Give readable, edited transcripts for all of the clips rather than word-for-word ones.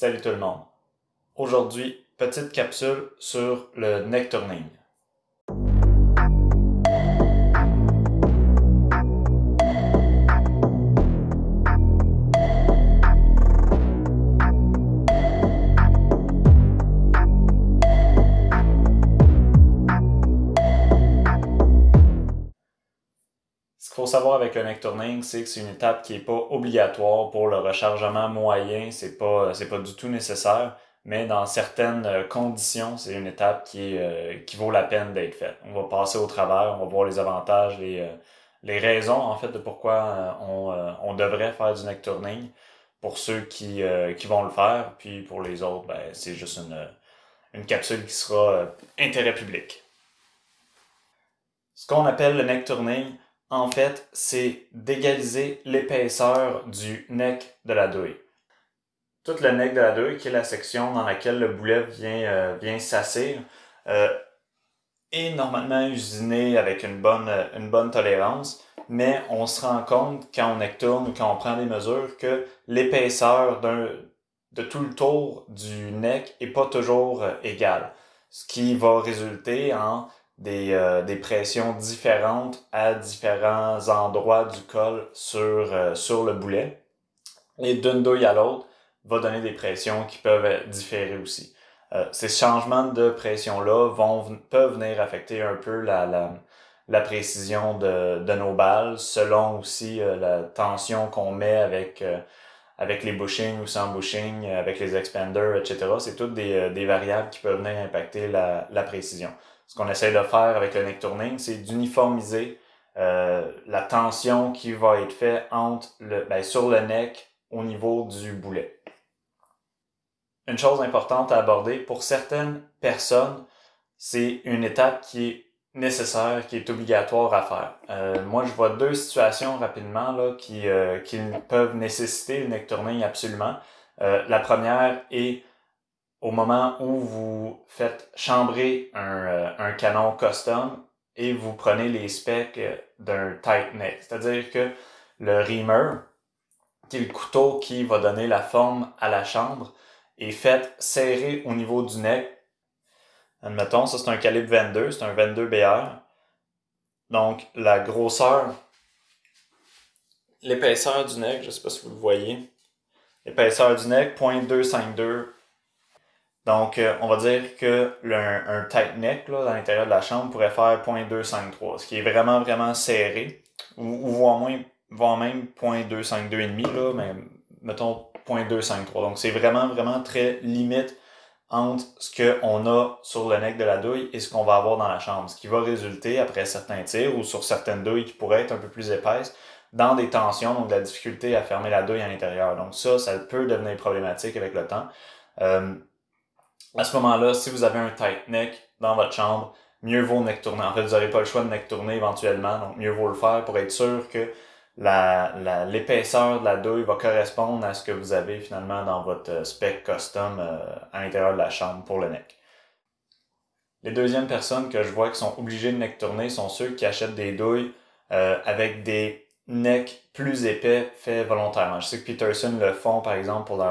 Salut tout le monde. Aujourd'hui, petite capsule sur le neck turning. Ce qu'il faut savoir avec le neck turning, c'est que c'est une étape qui n'est pas obligatoire pour le rechargement moyen, c'est pas du tout nécessaire, mais dans certaines conditions, c'est une étape qui vaut la peine d'être faite. On va passer au travers, on va voir les avantages, les raisons en fait de pourquoi on devrait faire du neck turning pour ceux qui vont le faire, puis pour les autres, ben, c'est juste une capsule qui sera intérêt public. Ce qu'on appelle le neck turning, en fait, c'est d'égaliser l'épaisseur du neck de la douille. Tout le neck de la douille, qui est la section dans laquelle le boulet vient s'assire, est normalement usiné avec une bonne tolérance, mais on se rend compte quand on neck tourne ou quand on prend des mesures que l'épaisseur de tout le tour du neck est pas toujours égale, ce qui va résulter en des pressions différentes à différents endroits du col sur le boulet. Et d'une douille à l'autre va donner des pressions qui peuvent différer aussi. Ces changements de pression-là peuvent venir affecter un peu la précision de nos balles, selon aussi la tension qu'on met avec les bushings ou sans bushing, avec les expanders, etc. C'est toutes des variables qui peuvent venir impacter la précision. Ce qu'on essaie de faire avec le neck turning, c'est d'uniformiser la tension qui va être faite sur le neck au niveau du boulet. Une chose importante à aborder, pour certaines personnes, c'est une étape qui est nécessaire, qui est obligatoire à faire. Moi, je vois deux situations rapidement là, qui peuvent nécessiter le neck turning absolument. La première est au moment où vous faites chambrer un canon custom et vous prenez les specs d'un tight neck. C'est-à-dire que le reamer, qui est le couteau qui va donner la forme à la chambre, est fait serré au niveau du neck. Admettons, ça c'est un calibre 22, c'est un 22 BR. Donc, la grosseur, l'épaisseur du neck, je ne sais pas si vous le voyez, l'épaisseur du neck, 0.252. Donc, on va dire que un tight neck là, dans l'intérieur de la chambre pourrait faire 0.253, ce qui est vraiment, vraiment serré, ou voire même 0.252,5 là, mais mettons 0.253. Donc, c'est vraiment, vraiment très limite entre ce qu'on a sur le neck de la douille et ce qu'on va avoir dans la chambre, ce qui va résulter, après certains tirs ou sur certaines douilles qui pourraient être un peu plus épaisses, dans des tensions, donc de la difficulté à fermer la douille à l'intérieur. Donc ça peut devenir problématique avec le temps. À ce moment-là, si vous avez un tight neck dans votre chambre, mieux vaut neck tourner. En fait, vous n'aurez pas le choix de neck tourner éventuellement, donc mieux vaut le faire pour être sûr que l'épaisseur de la douille va correspondre à ce que vous avez finalement dans votre spec custom à l'intérieur de la chambre pour le neck. Les deuxièmes personnes que je vois qui sont obligées de neck tourner sont ceux qui achètent des douilles avec des necks plus épais faits volontairement. Je sais que Peterson le font par exemple pour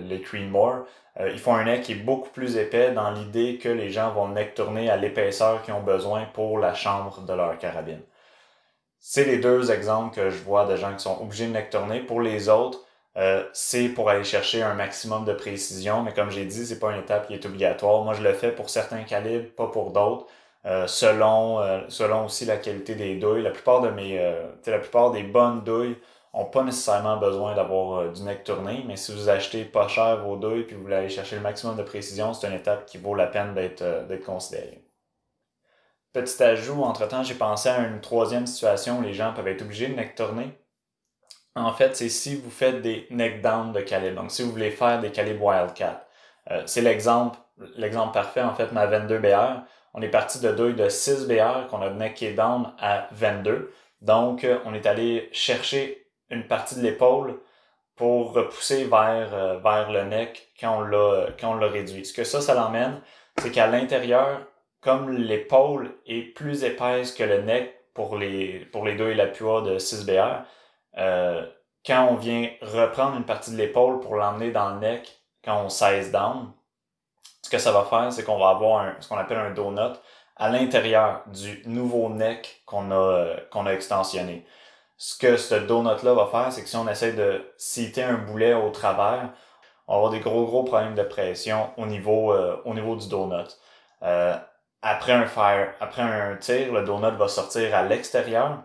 les Creedmoor. Ils font un neck qui est beaucoup plus épais dans l'idée que les gens vont neck tourner à l'épaisseur qu'ils ont besoin pour la chambre de leur carabine. C'est les deux exemples que je vois de gens qui sont obligés de neck tourner. Pour les autres, c'est pour aller chercher un maximum de précision, mais comme j'ai dit, c'est pas une étape qui est obligatoire. Moi, je le fais pour certains calibres, pas pour d'autres, selon aussi la qualité des douilles. La plupart des bonnes douilles ont pas nécessairement besoin d'avoir du neck tourné, mais si vous achetez pas cher vos douilles puis vous voulez aller chercher le maximum de précision, c'est une étape qui vaut la peine d'être considérée. Petit ajout, entre-temps, j'ai pensé à une troisième situation où les gens peuvent être obligés de neck tourner. En fait, c'est si vous faites des neck down de calibre. Donc, si vous voulez faire des calibres Wildcat. C'est l'exemple parfait, en fait, ma 22 BR. On est parti de douille de 6 BR qu'on a necké down à 22. Donc, on est allé chercher une partie de l'épaule pour repousser vers le neck quand on l'a réduit. Ce que ça l'emmène, c'est qu'à l'intérieur, comme l'épaule est plus épaisse que le neck pour les douilles Lapua de 6BR, quand on vient reprendre une partie de l'épaule pour l'emmener dans le neck, quand on size down, ce que ça va faire, c'est qu'on va avoir ce qu'on appelle un donut à l'intérieur du nouveau neck qu'on a extensionné. Ce que ce donut-là va faire, c'est que si on essaie de seater un boulet au travers, on va avoir des gros problèmes de pression au niveau du donut. Après un tir, le donut va sortir à l'extérieur.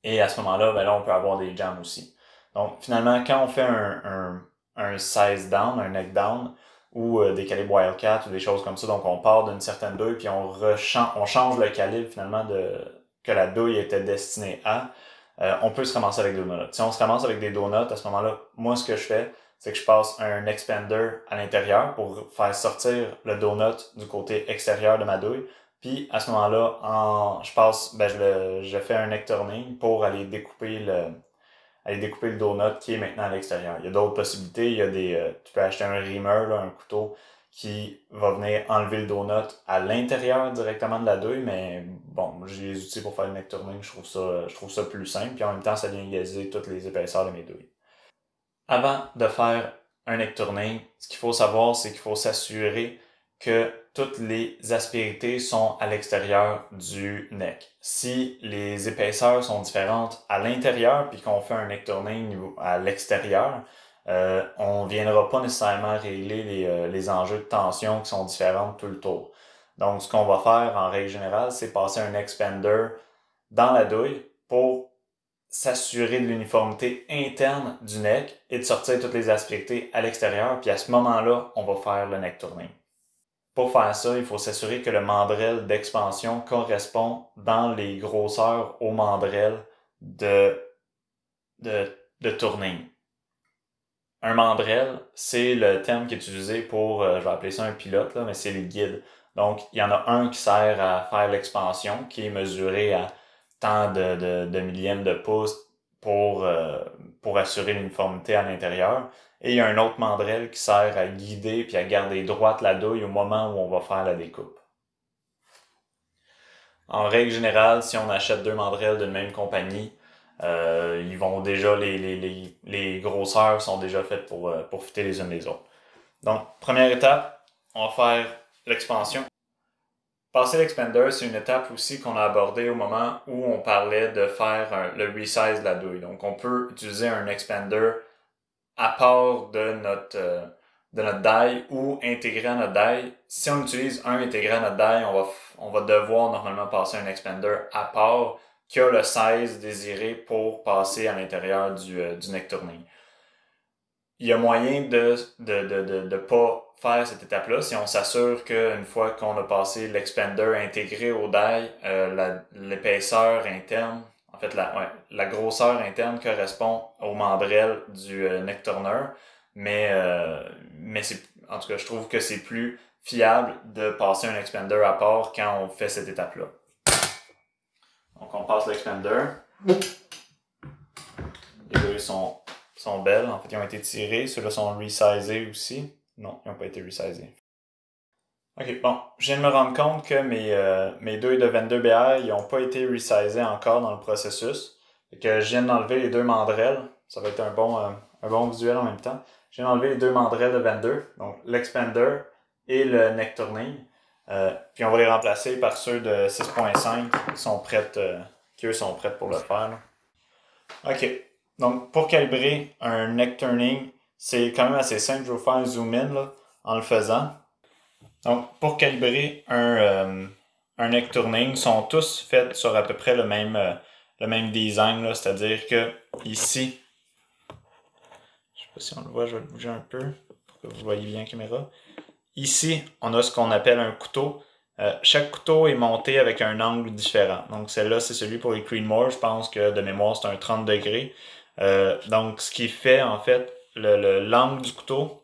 Et à ce moment-là, ben là, on peut avoir des jams aussi. Donc, finalement, quand on fait un size down, un neck down, ou des calibres Wildcat ou des choses comme ça, donc on part d'une certaine douille, puis on change le calibre finalement que la douille était destinée à, on peut se ramasser avec des donuts. Si on se ramasse avec des donuts, à ce moment-là, moi, ce que je fais, c'est que je passe un expander à l'intérieur pour faire sortir le donut du côté extérieur de ma douille. Puis à ce moment-là, je fais un neck turning pour aller découper le donut qui est maintenant à l'extérieur. Il y a d'autres possibilités. Il y a tu peux acheter un reamer, là, un couteau qui va venir enlever le donut à l'intérieur directement de la douille, mais bon, j'ai les outils pour faire le neck turning, je trouve ça plus simple, puis en même temps, ça vient égaliser toutes les épaisseurs de mes douilles. Avant de faire un neck turning, ce qu'il faut savoir, c'est qu'il faut s'assurer que toutes les aspérités sont à l'extérieur du neck. Si les épaisseurs sont différentes à l'intérieur puis qu'on fait un neck turning à l'extérieur, on ne viendra pas nécessairement régler les enjeux de tension qui sont différents tout le tour. Donc, ce qu'on va faire en règle générale, c'est passer un expander dans la douille pour s'assurer de l'uniformité interne du neck et de sortir toutes les aspérités à l'extérieur. Puis à ce moment-là, on va faire le neck turning. Pour faire ça, il faut s'assurer que le mandrel d'expansion correspond dans les grosseurs au mandrel de turning. Un mandrel, c'est le terme qui est utilisé pour, je vais appeler ça un pilote, là, mais c'est le guide. Donc, il y en a un qui sert à faire l'expansion, qui est mesuré à tant de millièmes de pouce pour assurer l'uniformité à l'intérieur. Et il y a un autre mandrel qui sert à guider puis à garder droite la douille au moment où on va faire la découpe. En règle générale, si on achète deux mandrels d'une même compagnie, ils vont déjà, les grosseurs sont déjà faites pour fitter les unes les autres. Donc, première étape, on va faire l'expansion. Passer l'expander, c'est une étape aussi qu'on a abordée au moment où on parlait de faire le resize de la douille. Donc, on peut utiliser un expander à part de notre die ou intégrer à notre die. Si on utilise un intégré à notre die, on va devoir normalement passer un expander à part qui a le size désiré pour passer à l'intérieur du neck turning. Il y a moyen de pas faire cette étape-là si on s'assure qu'une fois qu'on a passé l'expander intégré au die, l'épaisseur interne, en fait la grosseur interne correspond au mandrel du neck turner, mais en tout cas je trouve que c'est plus fiable de passer un expander à part quand on fait cette étape-là. Donc on passe l'expander. Les deux sont belles. En fait, ils ont été tirés. Ceux-là sont resizés aussi. Non, ils n'ont pas été resizés. Ok, bon. Je viens de me rendre compte que mes douilles de 22 BR, ils n'ont pas été resizés encore dans le processus. Et que je viens d'enlever les deux mandrels. Ça va être un bon visuel en même temps. Je viens d'enlever les deux mandrels de 22. Donc, l'expander et le neck turning. Puis on va les remplacer par ceux de 6.5 qui eux sont prêts pour le faire. Là. Ok. Donc, pour calibrer un neck turning, c'est quand même assez simple. Je vais vous faire un zoom in là, en le faisant. Donc, pour calibrer un neck turning, ils sont tous faits sur à peu près le même design. Là, c'est-à-dire que ici, je sais pas si on le voit, je vais le bouger un peu pour que vous voyez bien la caméra. Ici, on a ce qu'on appelle un couteau. Chaque couteau est monté avec un angle différent. Donc, celle-là, c'est celui pour les Creedmoor. Je pense que de mémoire, c'est un 30 degrés. Donc, ce qui fait, en fait, l'angle du couteau,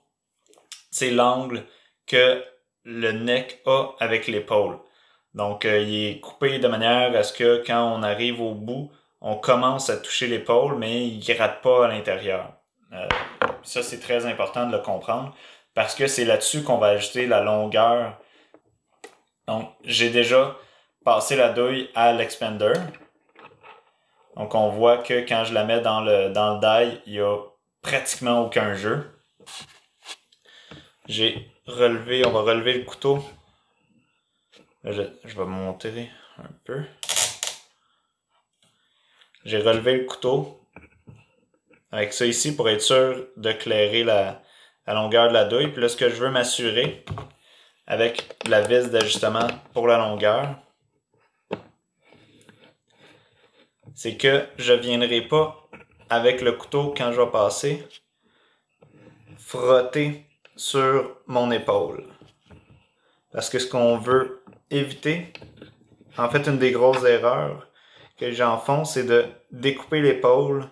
c'est l'angle que le neck a avec l'épaule. Donc, il est coupé de manière à ce que quand on arrive au bout, on commence à toucher l'épaule, mais il ne gratte pas à l'intérieur. Ça, c'est très important de le comprendre parce que c'est là-dessus qu'on va ajuster la longueur. Donc, j'ai déjà passé la douille à l'expander. Donc, on voit que quand je la mets dans le die, il n'y a pratiquement aucun jeu. on va relever le couteau. Là, je vais monter un peu. J'ai relevé le couteau avec ça ici pour être sûr de clairer la longueur de la douille. Puis là, ce que je veux m'assurer avec la vis d'ajustement pour la longueur, c'est que je ne viendrai pas avec le couteau quand je vais passer frotter sur mon épaule. Parce que ce qu'on veut éviter, en fait, une des grosses erreurs que les gens font, c'est de découper l'épaule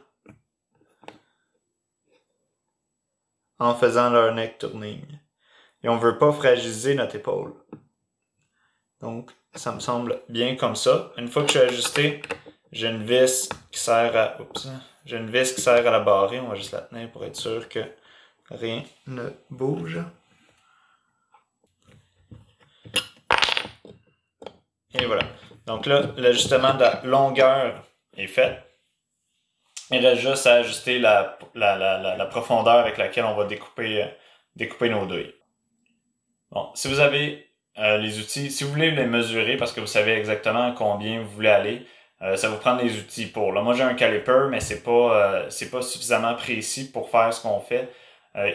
en faisant leur neck turning. Et on ne veut pas fragiliser notre épaule. Donc, ça me semble bien comme ça. Une fois que je suis ajusté, j'ai une vis qui sert à... J'ai une vis qui sert à la barrer. On va juste la tenir pour être sûr que rien ne bouge. Et voilà. Donc là, l'ajustement de la longueur est fait. Il reste juste à ajuster la profondeur avec laquelle on va découper nos douilles. Bon, si vous avez les outils, si vous voulez les mesurer parce que vous savez exactement combien vous voulez aller, ça vous prend des outils pour. Là, moi j'ai un caliper, mais c'est pas suffisamment précis pour faire ce qu'on fait.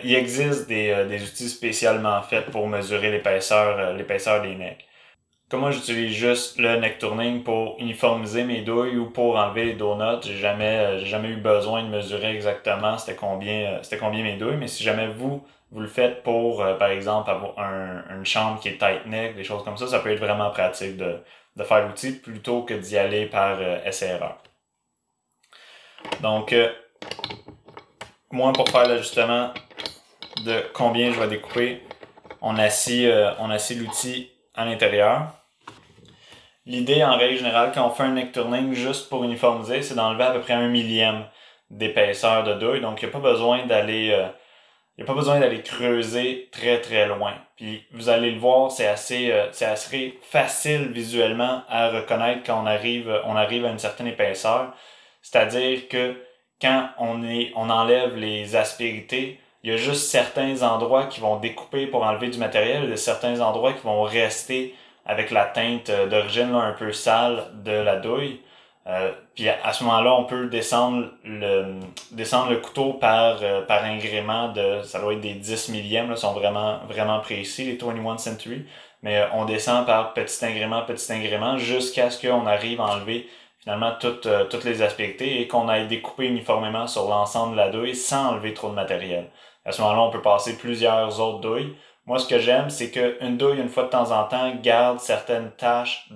Il existe des outils spécialement faits pour mesurer l'épaisseur des necks. Comme moi, j'utilise juste le neck turning pour uniformiser mes douilles ou pour enlever les donuts. J'ai jamais eu besoin de mesurer exactement c'était combien mes douilles. Mais si jamais vous le faites pour, par exemple, avoir une chambre qui est tight neck, des choses comme ça peut être vraiment pratique de faire l'outil plutôt que d'y aller par essai-erreur. Donc, moi, pour faire l'ajustement de combien je vais découper, on assit l'outil à l'intérieur. L'idée, en règle générale, quand on fait un neck turning juste pour uniformiser, c'est d'enlever à peu près 1 millième d'épaisseur de douille. Donc, il n'y a pas besoin d'aller creuser très très loin. Puis, vous allez le voir, c'est assez facile visuellement à reconnaître quand on arrive à une certaine épaisseur. C'est-à-dire que quand on enlève les aspérités, il y a juste certains endroits qui vont découper pour enlever du matériel, il y a certains endroits qui vont rester avec la teinte d'origine un peu sale de la douille. Puis à ce moment-là, on peut descendre le couteau par ingrément ça doit être des 10 millièmes, là, sont vraiment, vraiment précis, les 21 Century. Mais on descend par petit ingrément, jusqu'à ce qu'on arrive à enlever finalement toutes les aspérités et qu'on aille découper uniformément sur l'ensemble de la douille sans enlever trop de matériel. À ce moment-là, on peut passer plusieurs autres douilles. Moi, ce que j'aime, c'est qu'une douille, une fois de temps en temps, garde certaines tâches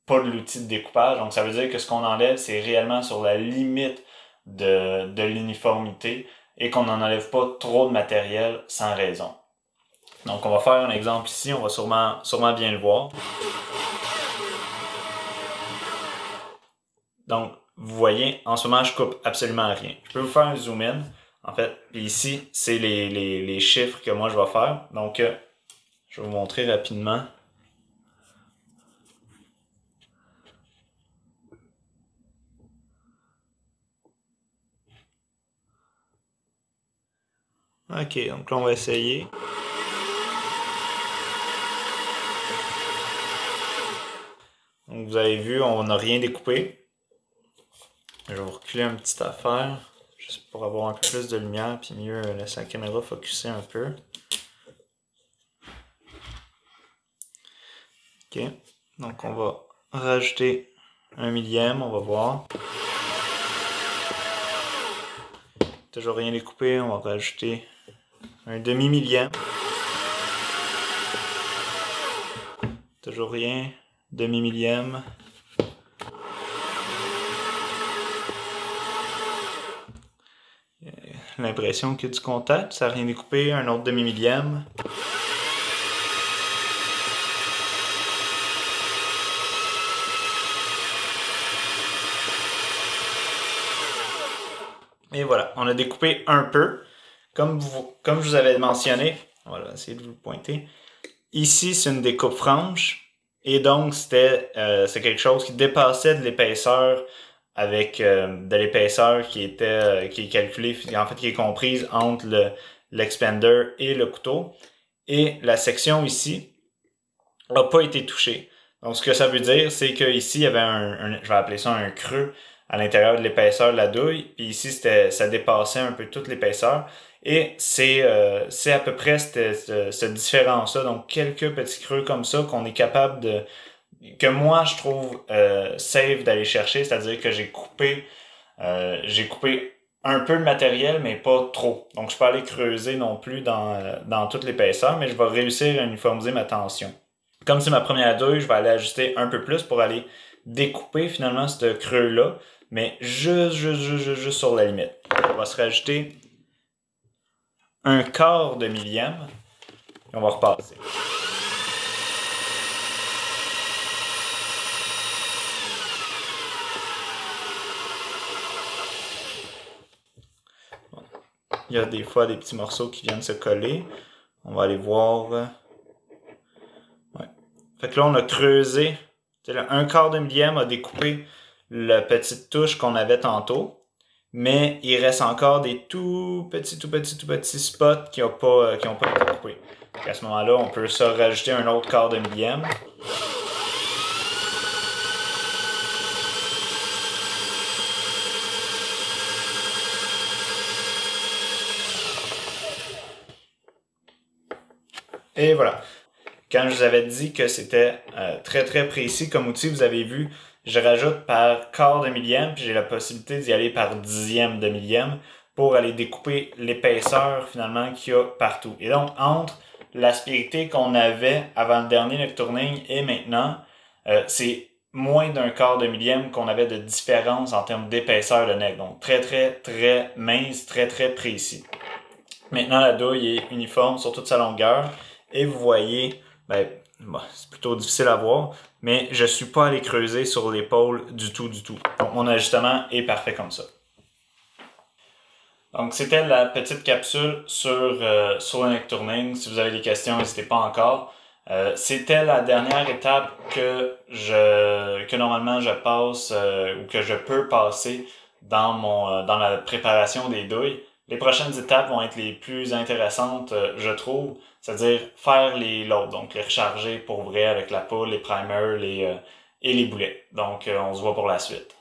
pas de l'outil de découpage. Donc, ça veut dire que ce qu'on enlève, c'est réellement sur la limite de l'uniformité et qu'on n'en enlève pas trop de matériel sans raison. Donc, on va faire un exemple ici. On va sûrement bien le voir. Donc, vous voyez, en ce moment, je coupe absolument rien. Je peux vous faire un zoom in. En fait, ici, c'est les chiffres que moi je vais faire. Donc, je vais vous montrer rapidement. Ok, donc là, on va essayer. Donc, vous avez vu, on n'a rien découpé. Je vais vous reculer une petite affaire. Juste pour avoir un peu plus de lumière puis mieux laisser la caméra focusser un peu. Ok, donc on va rajouter 1 millième, on va voir. Toujours rien découpé, on va rajouter un demi-millième. Toujours rien, demi-millième. L'impression qu'il y a du contact, ça n'a rien découpé, un autre demi-millième. Et voilà, on a découpé un peu. Comme je vous avais mentionné, voilà, essayer de vous le pointer. Ici, c'est une découpe franche. Et donc, c'est quelque chose qui dépassait de l'épaisseur avec de l'épaisseur qui est calculée, en fait, qui est comprise entre l'expander et le couteau. Et la section ici n'a pas été touchée. Donc, ce que ça veut dire, c'est qu'ici, il y avait je vais appeler ça un creux à l'intérieur de l'épaisseur de la douille. Puis ici, ça dépassait un peu toute l'épaisseur. Et c'est à peu près cette différence-là. Donc, quelques petits creux comme ça qu'on est capable que moi, je trouve safe d'aller chercher. C'est-à-dire que j'ai coupé un peu de matériel, mais pas trop. Donc, je peux aller creuser non plus dans toute l'épaisseur, mais je vais réussir à uniformiser ma tension. Comme c'est ma première douille, je vais aller ajuster un peu plus pour aller découper finalement ce creux-là, mais juste sur la limite. On va se rajouter un quart de millième, et on va repasser. Il y a des fois des petits morceaux qui viennent se coller. On va aller voir. Ouais. Fait que là, on a creusé. Un quart de millième a découpé la petite touche qu'on avait tantôt. Mais il reste encore des tout petits spots qui n'ont pas été coupés. À ce moment-là, on peut se rajouter un autre quart de millième. Et voilà. Quand je vous avais dit que c'était très précis comme outil, vous avez vu, je rajoute par quart de millième, puis j'ai la possibilité d'y aller par dixième de millième pour aller découper l'épaisseur finalement qu'il y a partout. Et donc, entre l'aspérité qu'on avait avant le dernier neck turning et maintenant, c'est moins d'un quart de millième qu'on avait de différence en termes d'épaisseur de neck. Donc, très mince, très précis. Maintenant, la douille est uniforme sur toute sa longueur. Et vous voyez, c'est plutôt difficile à voir, mais je suis pas allé creuser sur l'épaule du tout. Donc, mon ajustement est parfait comme ça. Donc, c'était la petite capsule sur le neck turning. Si vous avez des questions, n'hésitez pas encore. C'était la dernière étape que normalement je passe ou que je peux passer dans la préparation des douilles. Les prochaines étapes vont être les plus intéressantes, je trouve, c'est-à-dire faire les loads, donc les recharger pour vrai avec la poule, les primers et les boulets. Donc, on se voit pour la suite.